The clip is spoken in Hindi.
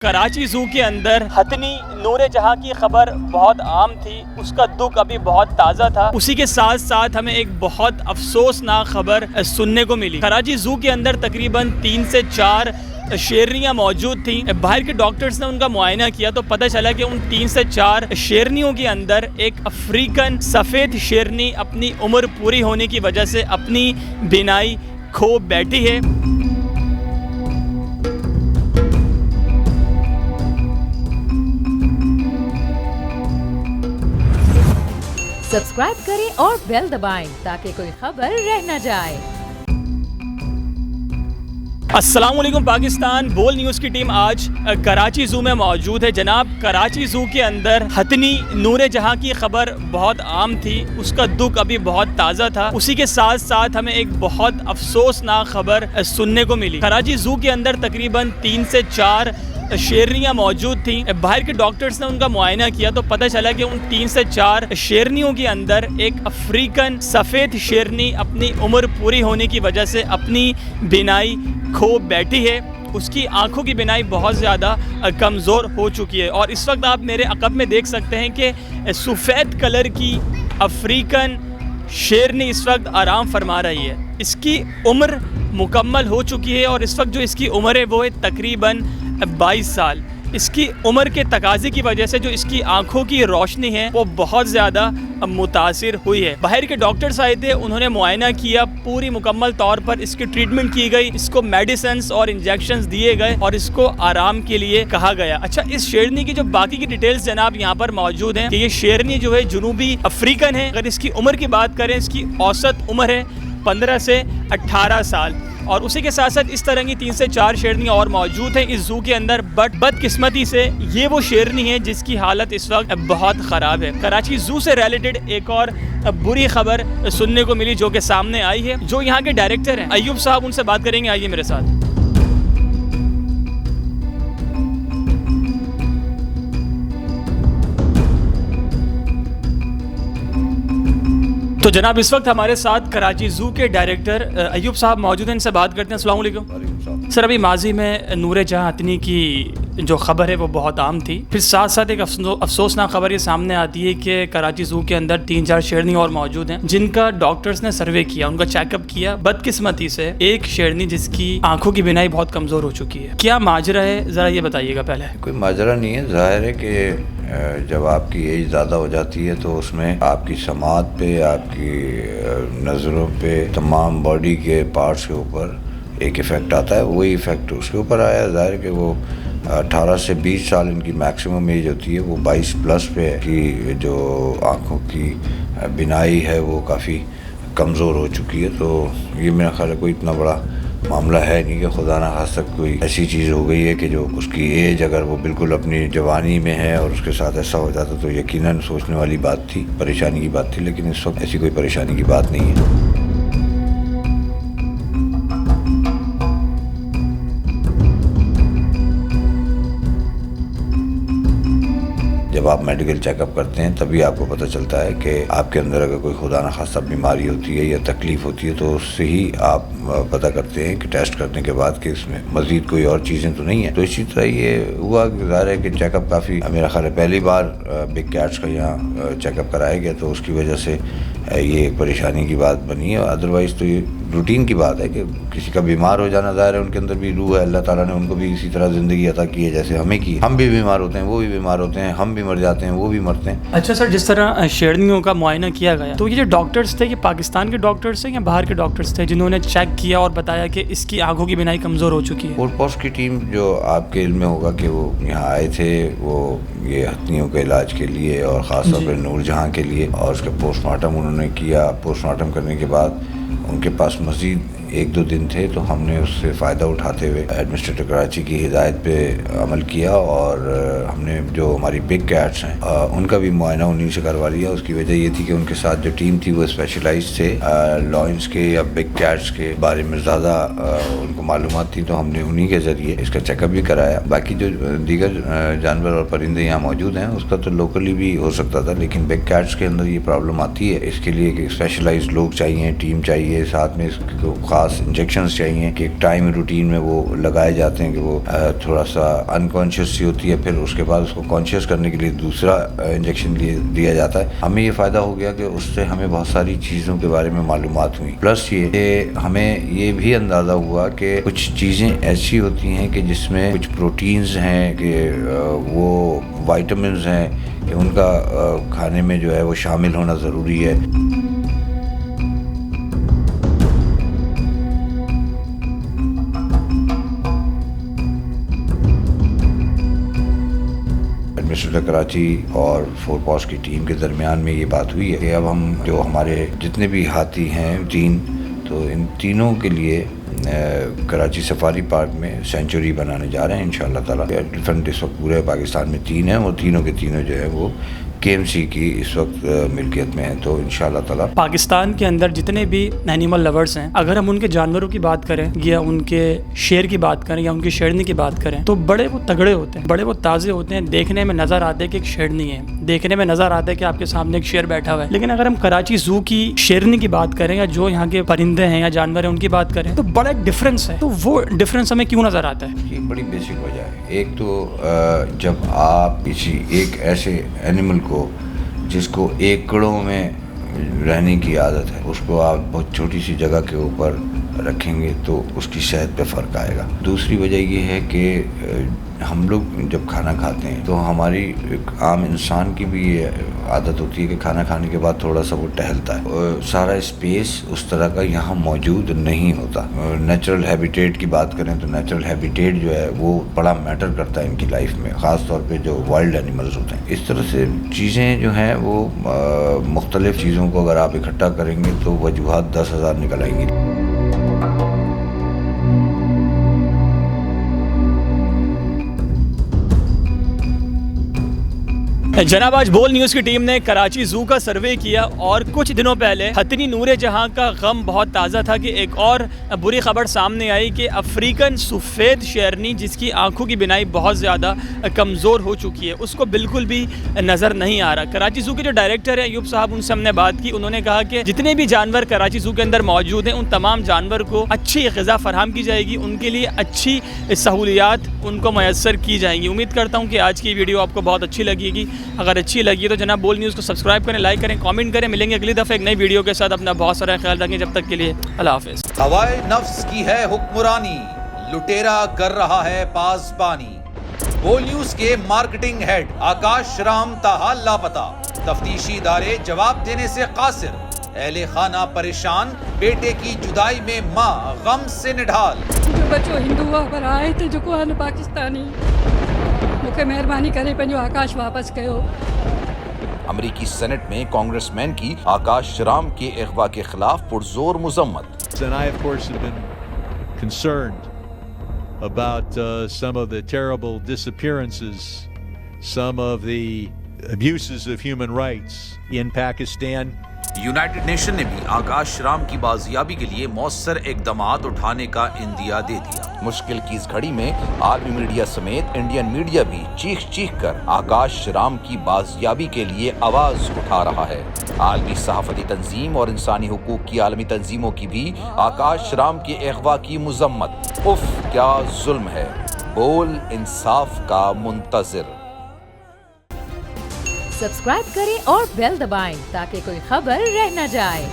कराची ज़ू के अंदर हथनी नूरे जहाँ की खबर बहुत आम थी, उसका दुख अभी बहुत ताज़ा था। उसी के साथ साथ हमें एक बहुत अफसोसनाक खबर सुनने को मिली। कराची ज़ू के अंदर तकरीबन 3 से 4 शेरनियाँ मौजूद थीं। बाहर के डॉक्टर्स ने उनका मुआयना किया तो पता चला कि उन 3 से 4 शेरनियों के अंदर एक अफ्रीकन सफ़ेद शेरनी अपनी उम्र पूरी होने की वजह से अपनी बिनाई खो बैठी है। सब्सक्राइब करें और बेल दबाएं ताकि कोई खबर रह न जाए। अस्सलामुअलैकुम पाकिस्तान, बोल न्यूज़ की टीम आज कराची ज़ू में मौजूद है। जनाब, कराची ज़ू के अंदर हथनी नूरे जहाँ की खबर बहुत आम थी, उसका दुख अभी बहुत ताज़ा था। उसी के साथ साथ हमें एक बहुत अफसोसनाक खबर सुनने को मिली। कराची ज़ू के अंदर तकरीबन 3 से 4 शेरनियाँ मौजूद थीं। बाहर के डॉक्टर्स ने उनका मुआयना किया तो पता चला कि उन 3 से 4 शेरनियों के अंदर एक अफ्रीकन सफ़ेद शेरनी अपनी उम्र पूरी होने की वजह से अपनी बिनाई खो बैठी है। उसकी आंखों की बिनाई बहुत ज़्यादा कमज़ोर हो चुकी है और इस वक्त आप मेरे अक़ब में देख सकते हैं कि सफ़ेद कलर की अफ्रीकन शेरनी इस वक्त आराम फरमा रही है। इसकी उम्र मुकम्मल हो चुकी है और इस वक्त जो इसकी उम्र है वो है तकरीबन 22 साल। इसकी उम्र के तकाज़े की वजह से जो इसकी आंखों की रोशनी है वो बहुत ज़्यादा मुतासिर हुई है। बाहर के डॉक्टर्स आए थे, उन्होंने मुआयना किया, पूरी मुकम्मल तौर पर इसकी ट्रीटमेंट की गई, इसको मेडिसिन्स और इंजेक्शंस दिए गए और इसको आराम के लिए कहा गया। अच्छा, इस शेरनी की जो बाकी की डिटेल्स जनाब यहाँ पर मौजूद हैं कि ये शेरनी जो है जुनूबी अफ्रीकन है। अगर इसकी उम्र की बात करें, इसकी औसत उम्र है 15 से 18 साल और उसी के साथ साथ इस तरह की 3 से 4 शेरनियाँ और मौजूद हैं इस ज़ू के अंदर। बट बदकिस्मती से ये वो शेरनी है जिसकी हालत इस वक्त बहुत ख़राब है। कराची ज़ू से रिलेटेड एक और बुरी खबर सुनने को मिली जो कि सामने आई है। जो यहाँ के डायरेक्टर हैं अय्यूब साहब, उनसे बात करेंगे, आइए मेरे साथ। तो जनाब, इस वक्त हमारे साथ कराची ज़ू के डायरेक्टर अय्यूब साहब मौजूद हैं, इनसे बात करते हैं। अस्सलाम वालेकुम सर। अभी माजी में नूरे जहाँ हथनी की जो ख़बर है वो बहुत आम थी, फिर साथ साथ एक अफसोसनाक खबर ये सामने आती है कि कराची ज़ू के अंदर 3-4 शेरनी और मौजूद हैं जिनका डॉक्टर्स ने सर्वे किया, उनका चेकअप किया। बदकिस्मती से एक शेरनी जिसकी आंखों की बिनाई बहुत कमज़ोर हो चुकी है। क्या माजरा है, ज़रा ये बताइएगा पहले। कोई माजरा नहीं है, ज़ाहिर है कि जब आपकी एज ज़्यादा हो जाती है तो उसमें आपकी समात पे, आपकी नज़रों पे, तमाम बॉडी के पार्ट्स के ऊपर एक इफ़ेक्ट आता है। वही इफ़ेक्ट उसके ऊपर आया। ज़ाहिर है कि वो 18 से 20 साल इनकी मैक्सिमम एज होती है, वो 22 प्लस पे है कि जो आँखों की बिनाई है वो काफ़ी कमज़ोर हो चुकी है। तो ये मेरा ख्याल है कोई इतना बड़ा मामला है नहीं कि खुदा ना खास्ता कोई ऐसी चीज़ हो गई है कि जो उसकी एज अगर वो बिल्कुल अपनी जवानी में है और उसके साथ ऐसा हो जाता तो यकीनन सोचने वाली बात थी, परेशानी की बात थी। लेकिन इस वक्त ऐसी कोई परेशानी की बात नहीं है। जब आप मेडिकल चेकअप करते हैं तभी आपको पता चलता है कि आपके अंदर अगर कोई खुदा न खास्ता बीमारी होती है या तकलीफ़ होती है तो उससे ही आप पता करते हैं कि टेस्ट करने के बाद कि इसमें मज़ीद कोई और चीज़ें तो नहीं है। तो इसी तरह ये हुआ कि ज़ाहिर है कि चेकअप काफ़ी, मेरा ख्याल है पहली बार बिग कैट्स का यहाँ चेकअप कराया गया तो उसकी वजह से ये एक परेशानी की बात बनी है। अदरवाइज़ तो ये रूटीन की बात है कि किसी का बीमार हो जाना, ज़ाहिर है उनके अंदर भी रूह है, अल्लाह ताला ने उनको भी इसी तरह ज़िंदगी अता की है जैसे हमें की। हम भी बीमार होते हैं, वो भी बीमार होते हैं, हम भी मर जाते हैं, वो भी मरते हैं। अच्छा सर, जिस तरह शेरनियों का मुआयना किया गया तो ये जो डॉक्टर्स थे, ये पाकिस्तान के डॉक्टर्स थे या बाहर के डॉक्टर्स थे जिन्होंने चेक किया और बताया कि इसकी आंखों की बिनाई कमज़ोर हो चुकी है? फूड पोस्ट की टीम जो आपके इल्म में होगा कि वो यहाँ आए थे, वो ये हथनियों के इलाज के लिए और ख़ास तौर पर नूरजहाँ के लिए, और उसका पोस्टमार्टम उन्होंने किया। पोस्टमार्टम करने के बाद उनके पास मज़ीद 1-2 दिन थे तो हमने उससे फ़ायदा उठाते हुए एडमिनिस्ट्रेटर कराची की हिदायत पे अमल किया और हमने जो हमारी बिग कैट्स हैं उनका भी मुआयना उन्हीं से करवा लिया। उसकी वजह ये थी कि उनके साथ जो टीम थी वो स्पेशलाइज थे लॉयंस के या बिग कैट्स के बारे में ज़्यादा उनको मालूमात थी, तो हमने उन्हीं के ज़रिए इसका चेकअप भी कराया। बाकी जो दीगर जानवर और परिंदे यहाँ मौजूद हैं उसका तो लोकली भी हो सकता था, लेकिन बिग कैट्स के अंदर ये प्रॉब्लम आती है। इसके लिए स्पेशलाइज लोग चाहिए, टीम चाहिए चाहिए, साथ में इसको ख़ास इंजेक्शंस चाहिए कि एक टाइम रूटीन में वो लगाए जाते हैं कि वो थोड़ा सा अनकॉन्शियस सी होती है, फिर उसके बाद उसको कॉन्शियस करने के लिए दूसरा इंजेक्शन दिया जाता है। हमें ये फ़ायदा हो गया कि उससे हमें बहुत सारी चीज़ों के बारे में मालूमात हुई, प्लस ये कि हमें ये भी अंदाज़ा हुआ कि कुछ चीज़ें ऐसी होती हैं कि जिसमें कुछ प्रोटीन्स हैं कि वो वाइटामिन्स हैं कि उनका खाने में जो है वो शामिल होना ज़रूरी है। एडमिनिस्ट्रेटर कराची और फोरपॉस की टीम के दरमियान में ये बात हुई है कि अब हम जो हमारे जितने भी हाथी हैं 3, तो इन तीनों के लिए कराची सफारी पार्क में सेंचुरी बनाने जा रहे हैं इंशाअल्लाह ताला। एलिफेंट इस वक्त पूरे पाकिस्तान में 3 हैं और तीनों के तीनों जो है वो KMC की इस वक्त मिल्कियत में है, तो इंशाअल्लाह ताला। पाकिस्तान के अंदर जितने भी एनिमल लवर्स हैं, अगर हम उनके जानवरों की बात करें या उनके शेर की बात करें या उनकी शेरनी की बात करें, तो बड़े वो तगड़े होते हैं, बड़े वो ताज़े होते हैं। देखने में नज़र आते हैं कि एक शेरनी है, देखने में नज़र आता है कि आपके सामने एक शेर बैठा हुआ है। लेकिन अगर हम कराची ज़ू की शेरनी की बात करें या जो यहाँ के परिंदे हैं या जानवर हैं उनकी बात करें, तो बड़ा डिफरेंस है। तो वो डिफरेंस हमें क्यों नज़र आता है? ये बड़ी बेसिक वजह है। एक तो जब आप किसी एक ऐसे एनिमल को जिसको एकड़ों में रहने की आदत है, उसको आप बहुत छोटी सी जगह के ऊपर रखेंगे तो उसकी सेहत पे फ़र्क आएगा। दूसरी वजह ये है कि हम लोग जब खाना खाते हैं तो हमारी एक आम इंसान की भी ये आदत होती है कि खाना खाने के बाद थोड़ा सा वो टहलता है, और सारा स्पेस उस तरह का यहाँ मौजूद नहीं होता। नेचुरल हैबिटेट की बात करें तो नेचुरल हैबिटेट जो है वो बड़ा मैटर करता है इनकी लाइफ में, ख़ास तौर पे जो वाइल्ड एनिमल्स होते हैं। इस तरह से चीज़ें जो हैं वो मुख्तलिफ़ चीज़ों को अगर आप इकट्ठा करेंगे तो वजूहात 10,000 निकल आएंगी। जनाब, आज बोल न्यूज़ की टीम ने कराची ज़ू का सर्वे किया और कुछ दिनों पहले हथनी नूरे जहां का गम बहुत ताज़ा था कि एक और बुरी खबर सामने आई कि अफ्रीकन सफ़ेद शेरनी, जिसकी आंखों की बिनाई बहुत ज़्यादा कमज़ोर हो चुकी है, उसको बिल्कुल भी नज़र नहीं आ रहा। कराची ज़ू के जो डायरेक्टर हैं अयूब साहब, उनसे हमने बात की। उन्होंने कहा कि जितने भी जानवर कराची ज़ू के अंदर मौजूद हैं उन तमाम जानवर को अच्छी ग़िज़ा फराहम की जाएगी, उनके लिए अच्छी सहूलियात उनको मैसर की जाएंगी। उम्मीद करता हूँ कि आज की वीडियो आपको बहुत अच्छी लगेगी। अगर अच्छी लगी तो जनाब बोल न्यूज़ को सब्सक्राइब करें, लाइक करें, कमेंट करें। मिलेंगे अगली दफ़ा एक नई वीडियो के साथ। अपना बहुत सारा ख्याल रखें। जब तक के लिए अल्लाह हाफ़िज़। हवाए नफ्स की है हुक्मरानी, लुटेरा कर रहा है पासबानी। बोल न्यूज़ के मार्केटिंग हेड आकाश राम ताहा लापता, तफ्तीशी इदारे जवाब देने से कासिर, अहले खाना परेशान, बेटे की जुदाई में माँ गम से निढाल। जो बच्चो हिंदू हुआ पर आए थे जो को पाकिस्तानी, मुझे मेहरबानी करे पंहिंजो आकाश वापस कयो। अमेरिकी सेनेट में कांग्रेसमैन की आकाश राम के अगवा के खिलाफ पुरजोर मुजम्मत। And I, of course, have been concerned about some of the terrible disappearances, some of the abuses of human rights in Pakistan. United nation ने भी आकाश राम की बाजियाबी के लिए मौसर इकदामात उठाने का इंदिया दे दिया। मुश्किल की इस घड़ी में आर्मी मीडिया समेत इंडियन मीडिया भी चीख चीख कर आकाश राम की बाजियाबी के लिए आवाज उठा रहा है। आलमी सहाफती तंजीम और इंसानी हुकूक की आलमी तंजीमों की भी आकाश राम के अगवा की मुजम्मत। उफ, क्या जुल्म है। बोल इंसाफ का मुंतजिर। सब्सक्राइब करें और बेल दबाएं ताकि कोई खबर रह न जाए।